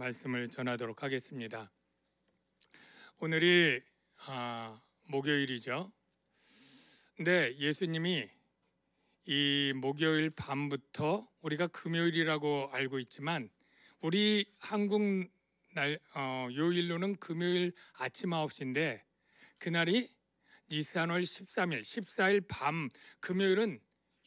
말씀을 전하도록 하겠습니다. 오늘이 목요일이죠. 근데 예수님이 이 목요일 밤부터 우리가 금요일이라고 알고 있지만 우리 한국 요일로는 금요일 아침 9시인데 그날이 니산월 13일, 14일 밤 금요일은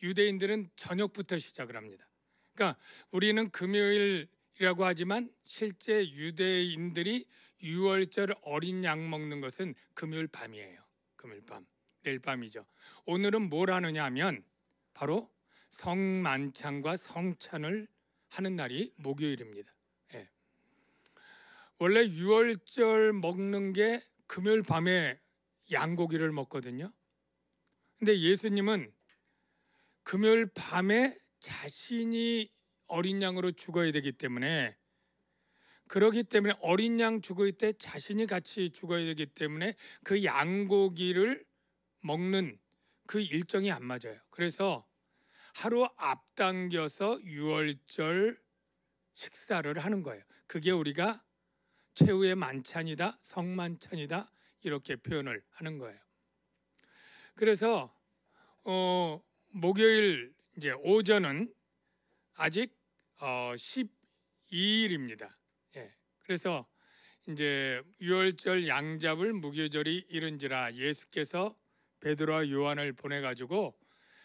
유대인들은 저녁부터 시작을 합니다. 그러니까 우리는 금요일이라고 하지만 실제 유대인들이 유월절 어린 양 먹는 것은 금요일 밤이에요. 금요일 밤, 내일 밤이죠. 오늘은 뭘 하느냐 하면 바로 성만찬과 성찬을 하는 날이 목요일입니다. 예. 원래 유월절 먹는 게 금요일 밤에 양고기를 먹거든요. 근데 예수님은 금요일 밤에 자신이 어린 양으로 죽어야 되기 때문에 그렇기 때문에 어린 양 죽을 때 자신이 같이 죽어야 되기 때문에 그 양고기를 먹는 그 일정이 안 맞아요. 그래서 하루 앞당겨서 유월절 식사를 하는 거예요. 그게 우리가 최후의 만찬이다, 성만찬이다 이렇게 표현을 하는 거예요. 그래서 목요일 이제 오전은 아직 12일입니다. 예. 그래서 이제 유월절 양잡을 무교절이 이른지라 예수께서 베드로와 요한을 보내 가지고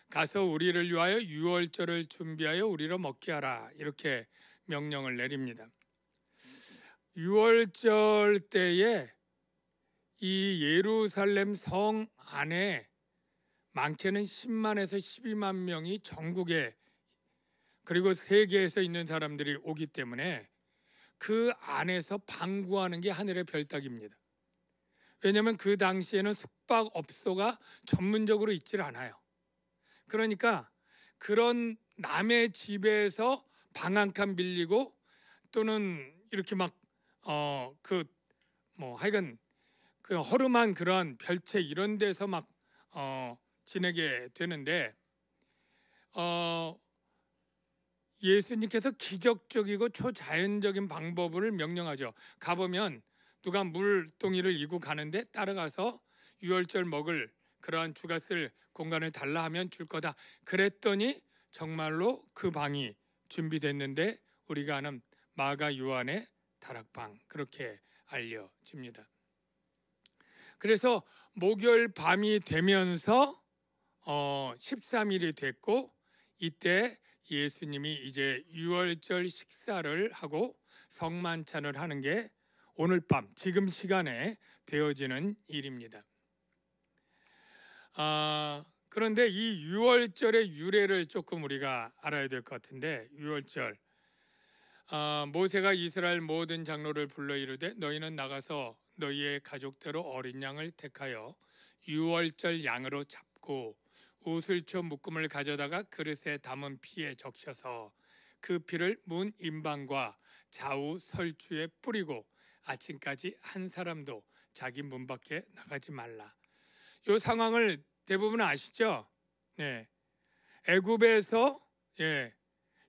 가서 우리를 위하여 유월절을 준비하여 우리로 먹게 하라 이렇게 명령을 내립니다. 유월절 때에 이 예루살렘 성 안에 많게는 10만에서 12만 명이 전국에 그리고 세계에서 있는 사람들이 오기 때문에 그 안에서 방구하는 게 하늘의 별따기입니다. 왜냐하면 그 당시에는 숙박업소가 전문적으로 있질 않아요. 그러니까 그런 남의 집에서 방 한 칸 빌리고 또는 이렇게 막 하여간 그 허름한 그런 별채 이런 데서 막 지내게 되는데 예수님께서 기적적이고 초자연적인 방법을 명령하죠. 가보면 누가 물동이를 이고 가는데 따라가서 유월절 먹을 그러한 주가 쓸 공간을 달라 하면 줄 거다. 그랬더니 정말로 그 방이 준비됐는데 우리가 아는 마가 요한의 다락방 그렇게 알려집니다. 그래서 목요일 밤이 되면서 13일이 됐고 이때 예수님이 이제 유월절 식사를 하고 성만찬을 하는 게 오늘 밤 지금 시간에 되어지는 일입니다. 그런데 이 유월절의 유래를 조금 우리가 알아야 될 것 같은데 유월절 모세가 이스라엘 모든 장로를 불러 이르되 너희는 나가서 너희의 가족대로 어린 양을 택하여 유월절 양으로 잡고 우슬초 묶음을 가져다가 그릇에 담은 피에 적셔서 그 피를 문 임방과 좌우 설주에 뿌리고 아침까지 한 사람도 자기 문 밖에 나가지 말라. 이 상황을 대부분 아시죠? 네. 애굽에서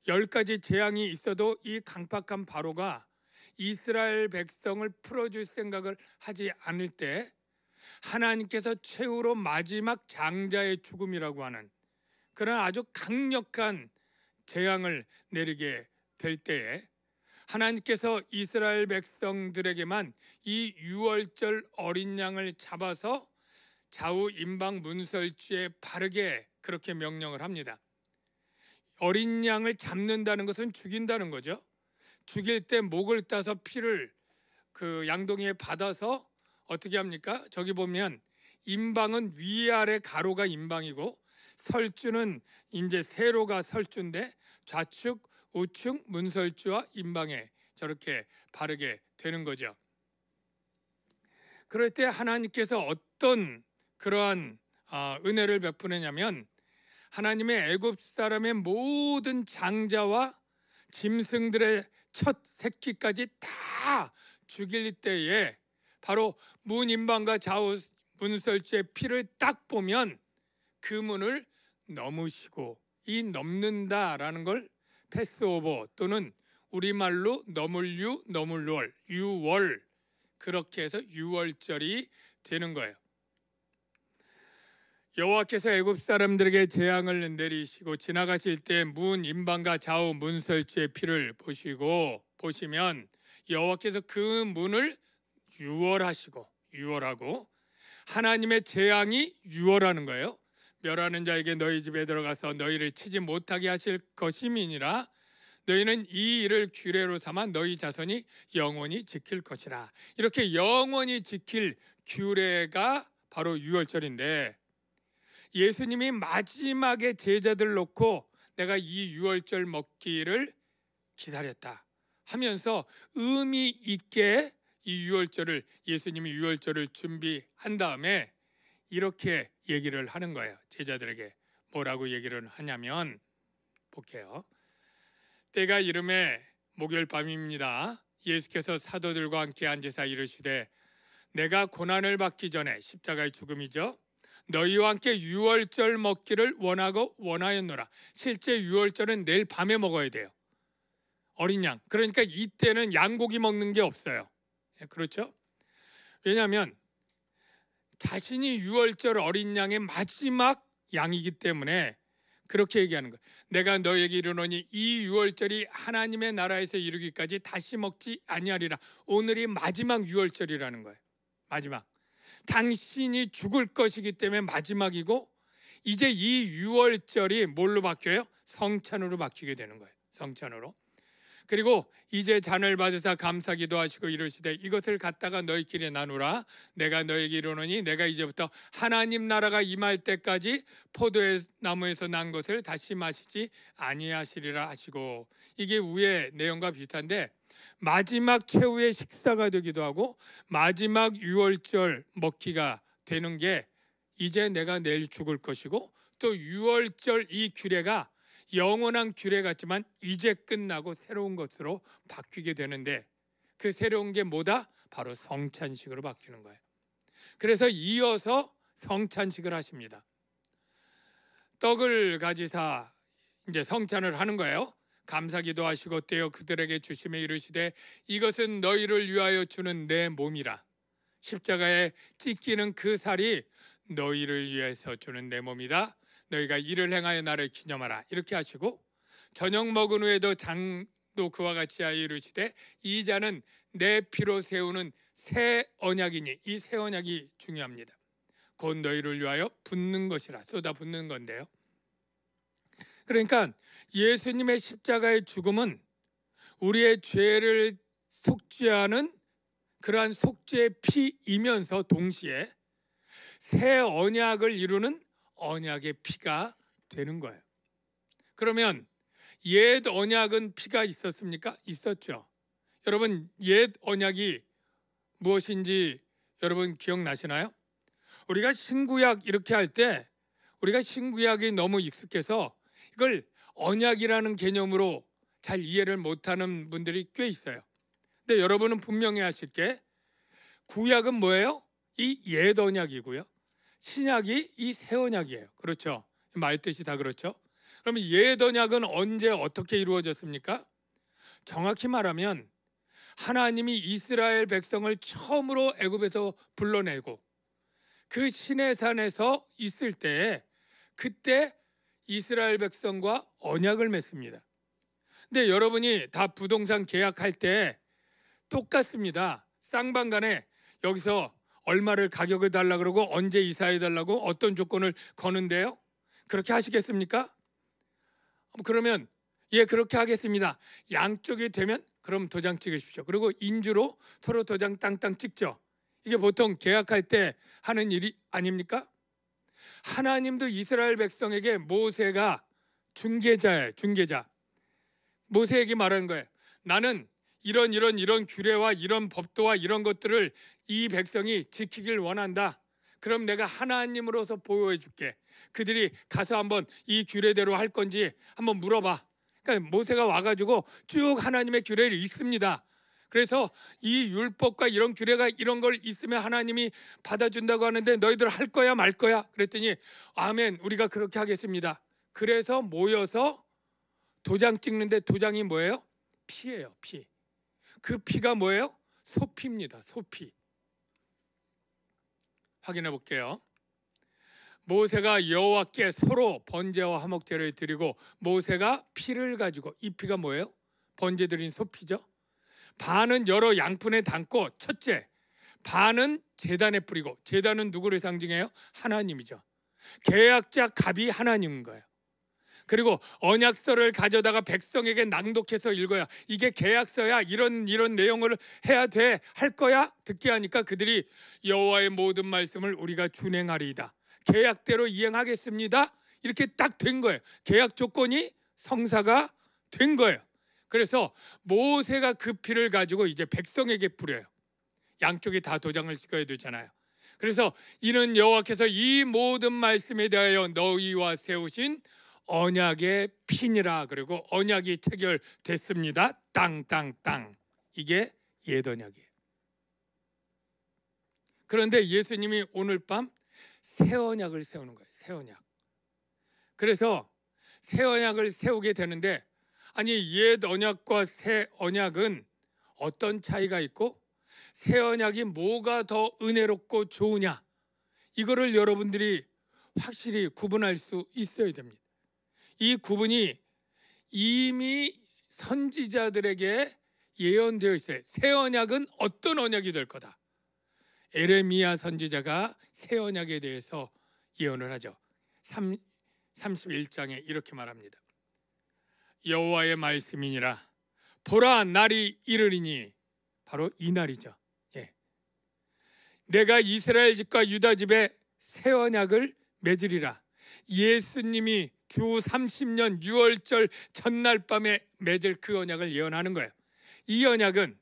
10가지 재앙이 있어도 이 강팍한 바로가 이스라엘 백성을 풀어줄 생각을 하지 않을 때 하나님께서 최후로 마지막 장자의 죽음이라고 하는 그런 아주 강력한 재앙을 내리게 될 때에 하나님께서 이스라엘 백성들에게만 이 유월절 어린 양을 잡아서 좌우 임방 문설주에 바르게 그렇게 명령을 합니다. 어린 양을 잡는다는 것은 죽인다는 거죠. 죽일 때 목을 따서 피를 그 양동이에 받아서 어떻게 합니까? 저기 보면 임방은 위아래 가로가 임방이고 설주는 이제 세로가 설주인데 좌측, 우측 문설주와 임방에 저렇게 바르게 되는 거죠. 그럴 때 하나님께서 어떤 그러한 은혜를 베푸느냐면 하나님의 애굽 사람의 모든 장자와 짐승들의 첫 새끼까지 다 죽일 때에 바로 문 임방과 좌우 문설주의 피를 딱 보면 그 문을 넘으시고 이 넘는다라는 걸 패스오버 또는 우리말로 너물유, 너물월, 유월, 그렇게 해서 유월절이 되는 거예요. 여호와께서 애굽 사람들에게 재앙을 내리시고 지나가실 때 문 임방과 좌우 문설주의 피를 보시면 여호와께서 그 문을 유월하고 하나님의 재앙이 유월하는 거예요. 멸하는 자에게 너희 집에 들어가서 너희를 치지 못하게 하실 것임이니라. 너희는 이 일을 규례로 삼아 너희 자손이 영원히 지킬 것이라. 이렇게 영원히 지킬 규례가 바로 유월절인데, 예수님이 마지막에 제자들 놓고 내가 이 유월절 먹기를 기다렸다 하면서 의미 있게 이 유월절을, 예수님이 유월절을 준비한 다음에 이렇게 얘기를 하는 거예요. 제자들에게 뭐라고 얘기를 하냐면, 볼게요. 때가 이름에 목요일 밤입니다. 예수께서 사도들과 함께 앉으사 이르시되 내가 고난을 받기 전에, 십자가의 죽음이죠, 너희와 함께 유월절 먹기를 원하였노라. 실제 유월절은 내일 밤에 먹어야 돼요. 어린 양. 그러니까 이때는 양고기 먹는 게 없어요. 그렇죠? 왜냐하면 자신이 유월절 어린 양의 마지막 양이기 때문에 그렇게 얘기하는 거예요. 내가 너에게 이르노니 이 유월절이 하나님의 나라에서 이르기까지 다시 먹지 아니하리라. 오늘이 마지막 유월절이라는 거예요. 마지막. 당신이 죽을 것이기 때문에 마지막이고, 이제 이 유월절이 뭘로 바뀌어요? 성찬으로 바뀌게 되는 거예요. 성찬으로. 그리고 이제 잔을 받으사 감사기도 하시고 이르시되 이것을 갖다가 너희끼리 나누라. 내가 너에게 이르노니 내가 이제부터 하나님 나라가 임할 때까지 포도나무에서 난 것을 다시 마시지 아니하시리라 하시고, 이게 위의 내용과 비슷한데 마지막 최후의 식사가 되기도 하고 마지막 유월절 먹기가 되는 게, 이제 내가 내일 죽을 것이고 또 유월절 이 규례가 영원한 규례 같지만 이제 끝나고 새로운 것으로 바뀌게 되는데, 그 새로운 게 뭐다? 바로 성찬식으로 바뀌는 거예요. 그래서 이어서 성찬식을 하십니다. 떡을 가지사 이제 성찬을 하는 거예요. 감사기도 하시고 떼어 그들에게 주시며 이르시되 이것은 너희를 위하여 주는 내 몸이라. 십자가에 찢기는 그 살이 너희를 위해서 주는 내 몸이다. 너희가 이를 행하여 나를 기념하라. 이렇게 하시고, 저녁 먹은 후에도 장도 그와 같이 하여 이르시되 이 잔은 내 피로 세우는 새 언약이니, 이 새 언약이 중요합니다. 곧 너희를 위하여 붓는 것이라. 쏟아 붓는 건데요. 그러니까 예수님의 십자가의 죽음은 우리의 죄를 속죄하는 그러한 속죄의 피이면서 동시에 새 언약을 이루는 언약의 피가 되는 거예요. 그러면 옛 언약은 피가 있었습니까? 있었죠. 여러분, 옛 언약이 무엇인지 여러분 기억나시나요? 우리가 신구약 이렇게 할 때 우리가 신구약이 너무 익숙해서 이걸 언약이라는 개념으로 잘 이해를 못하는 분들이 꽤 있어요. 근데 여러분은 분명히 아실 게, 구약은 뭐예요? 이 옛 언약이고요, 신약이 이 새 언약이에요. 그렇죠? 말 뜻이 다 그렇죠? 그러면 옛 언약은 언제 어떻게 이루어졌습니까? 정확히 말하면 하나님이 이스라엘 백성을 처음으로 애굽에서 불러내고 그 시내산에서 있을 때, 그때 이스라엘 백성과 언약을 맺습니다. 근데 여러분이 다 부동산 계약할 때 똑같습니다. 쌍방간에 여기서 얼마를 가격을 달라 그러고 언제 이사해 달라고 어떤 조건을 거는데요. 그렇게 하시겠습니까? 그러면 예, 그렇게 하겠습니다. 양쪽이 되면 그럼 도장 찍으십시오. 그리고 인주로 서로 도장 땅땅 찍죠. 이게 보통 계약할 때 하는 일이 아닙니까? 하나님도 이스라엘 백성에게 모세가 중개자예요. 중개자. 모세에게 말하는 거예요. 나는 이런 규례와 이런 법도와 이런 것들을 이 백성이 지키길 원한다. 그럼 내가 하나님으로서 보호해 줄게. 그들이 가서 한번 이 규례대로 할 건지 한번 물어봐. 그러니까 모세가 와가지고 쭉 하나님의 규례를 읽습니다. 그래서 이 율법과 이런 규례가 이런 걸 있으면 하나님이 받아준다고 하는데 너희들 할 거야 말 거야? 그랬더니 아멘, 우리가 그렇게 하겠습니다. 그래서 모여서 도장 찍는데, 도장이 뭐예요? 피예요. 피. 그 피가 뭐예요? 소피입니다. 소피. 확인해 볼게요. 모세가 여호와께 소로 번제와 화목제를 드리고 모세가 피를 가지고, 이 피가 뭐예요? 번제 드린 소피죠. 반은 여러 양푼에 담고 첫째, 반은 제단에 뿌리고, 제단은 누구를 상징해요? 하나님이죠. 계약자 갑이 하나님인 거예요. 그리고 언약서를 가져다가 백성에게 낭독해서 읽어야, 이게 계약서야, 이런 내용을 해야 돼, 할 거야, 듣게 하니까 그들이 여호와의 모든 말씀을 우리가 준행하리이다, 계약대로 이행하겠습니다, 이렇게 딱 된 거예요. 계약 조건이 성사가 된 거예요. 그래서 모세가 그 피를 가지고 이제 백성에게 뿌려요. 양쪽이 다 도장을 찍어야 되잖아요. 그래서 이는 여호와께서 이 모든 말씀에 대하여 너희와 세우신 언약의 피니라. 그리고 언약이 체결됐습니다. 땅땅땅. 이게 옛 언약이에요. 그런데 예수님이 오늘 밤 새 언약을 세우는 거예요. 새 언약. 그래서 새 언약을 세우게 되는데, 아니, 옛 언약과 새 언약은 어떤 차이가 있고 새 언약이 뭐가 더 은혜롭고 좋으냐, 이거를 여러분들이 확실히 구분할 수 있어야 됩니다. 이 구분이 이미 선지자들에게 예언되어 있어요. 새 언약은 어떤 언약이 될 거다. 에레미야 선지자가 새 언약에 대해서 예언을 하죠. 31장에 이렇게 말합니다. 여호와의 말씀이니라. 보라, 날이 이르리니, 바로 이 날이죠. 내가 이스라엘 집과 유다 집에 새 언약을 맺으리라. 예수님이 주 30년 6월절 전날 밤에 맺을 그 언약을 예언하는 거예요. 이 언약은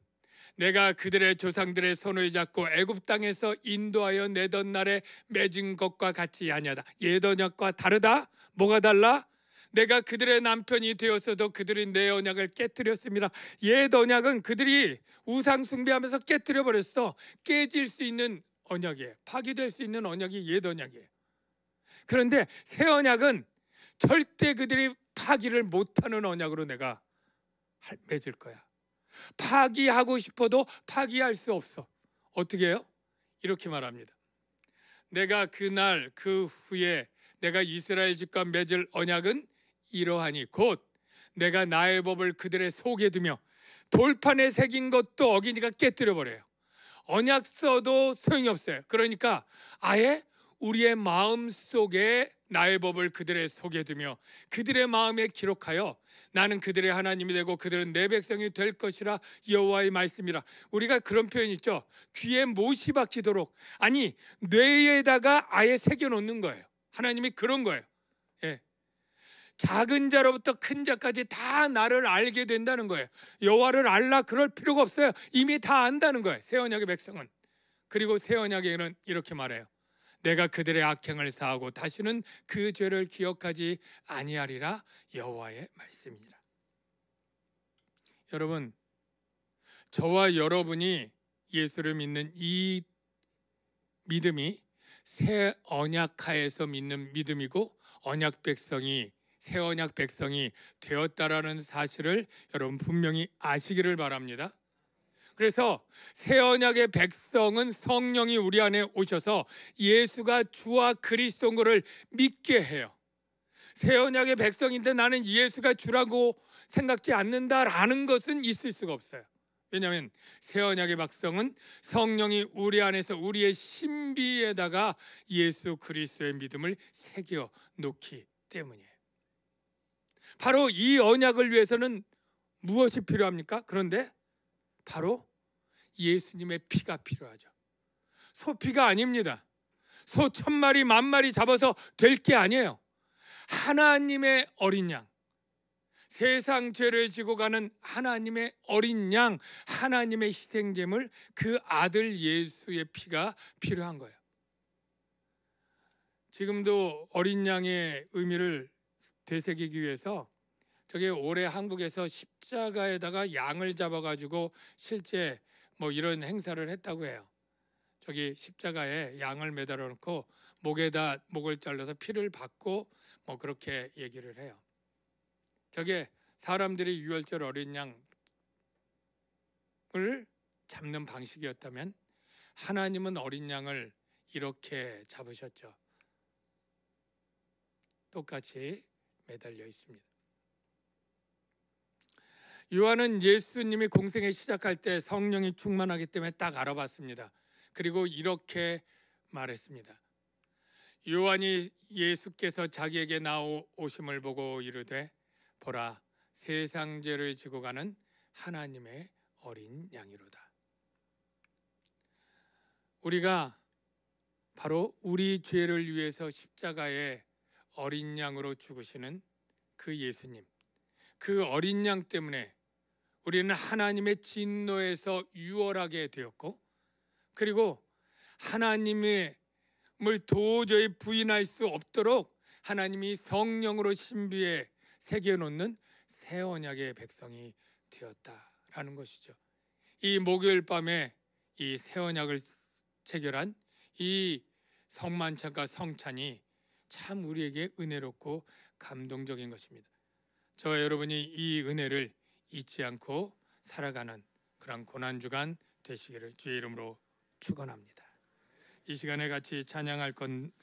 내가 그들의 조상들의 손을 잡고 애굽 땅에서 인도하여 내던 날에 맺은 것과 같이 아니하다. 옛 언약과 다르다. 뭐가 달라? 내가 그들의 남편이 되었어도 그들이 내 언약을 깨뜨렸습니다. 옛 언약은 그들이 우상 숭배하면서 깨뜨려 버렸어. 깨질 수 있는 언약이에요. 파기될 수 있는 언약이 옛 언약이에요. 그런데 새 언약은 절대 그들이 파기를 못하는 언약으로 내가 맺을 거야. 파기하고 싶어도 파기할 수 없어. 어떻게 해요? 이렇게 말합니다. 내가 그날 그 후에 내가 이스라엘 집과 맺을 언약은 이러하니 곧 내가 나의 법을 그들의 속에 두며 돌판에 새긴 것도 어기니까 깨뜨려 버려요. 언약서도 소용이 없어요. 그러니까 아예 우리의 마음 속에 나의 법을 그들의 속에 두며 그들의 마음에 기록하여 나는 그들의 하나님이 되고 그들은 내 백성이 될 것이라. 여호와의 말씀이라. 우리가 그런 표현 있죠. 귀에 못이 박히도록, 아니 뇌에다가 아예 새겨놓는 거예요. 하나님이 그런 거예요. 작은 자로부터 큰 자까지 다 나를 알게 된다는 거예요. 여호와를 알라 그럴 필요가 없어요. 이미 다 안다는 거예요. 새 언약의 백성은. 그리고 새 언약에는 이렇게 말해요. 내가 그들의 악행을 사하고 다시는 그 죄를 기억하지 아니하리라. 여호와의 말씀이니라. 여러분, 저와 여러분이 예수를 믿는 이 믿음이 새 언약하에서 믿는 믿음이고, 언약 백성이, 새 언약 백성이 되었다라는 사실을 여러분 분명히 아시기를 바랍니다. 그래서 새 언약의 백성은 성령이 우리 안에 오셔서 예수가 주와 그리스도인 것을 믿게 해요. 새 언약의 백성인데 나는 예수가 주라고 생각지 않는다라는 것은 있을 수가 없어요. 왜냐하면 새 언약의 백성은 성령이 우리 안에서 우리의 신비에다가 예수 그리스도의 믿음을 새겨 놓기 때문이에요. 바로 이 언약을 위해서는 무엇이 필요합니까? 그런데 바로 예수님의 피가 필요하죠. 소피가 아닙니다. 소 1000마리 10,000마리 잡아서 될 게 아니에요. 하나님의 어린 양, 세상 죄를 지고 가는 하나님의 어린 양, 하나님의 희생제물, 그 아들 예수의 피가 필요한 거예요. 지금도 어린 양의 의미를 되새기기 위해서 저게 올해 한국에서 십자가에다가 양을 잡아가지고 실제 뭐 이런 행사를 했다고 해요. 저기 십자가에 양을 매달아 놓고 목에다 목을 잘라서 피를 받고 뭐 그렇게 얘기를 해요. 저게 사람들이 유월절 어린 양 잡는 방식이었다면 하나님은 어린 양을 이렇게 잡으셨죠. 똑같이 매달려 있습니다. 요한은 예수님이 공생에 시작할 때 성령이 충만하기 때문에 딱 알아봤습니다. 그리고 이렇게 말했습니다. 요한이 예수께서 자기에게 나오심을 보고 이르되 보라, 세상 죄를 지고 가는 하나님의 어린 양이로다. 우리가 바로 우리 죄를 위해서 십자가에 어린 양으로 죽으시는 그 예수님, 그 어린 양 때문에 우리는 하나님의 진노에서 유월하게 되었고, 그리고 하나님을 도저히 부인할 수 없도록 하나님이 성령으로 신비에 새겨놓는 새 언약의 백성이 되었다라는 것이죠. 이 목요일 밤에 이 새 언약을 체결한 이 성만찬과 성찬이 참 우리에게 은혜롭고 감동적인 것입니다. 저와 여러분이 이 은혜를 잊지 않고 살아가는 그런 고난주간 되시기를 주의 이름으로 축원합니다. 이 시간에 같이 찬양할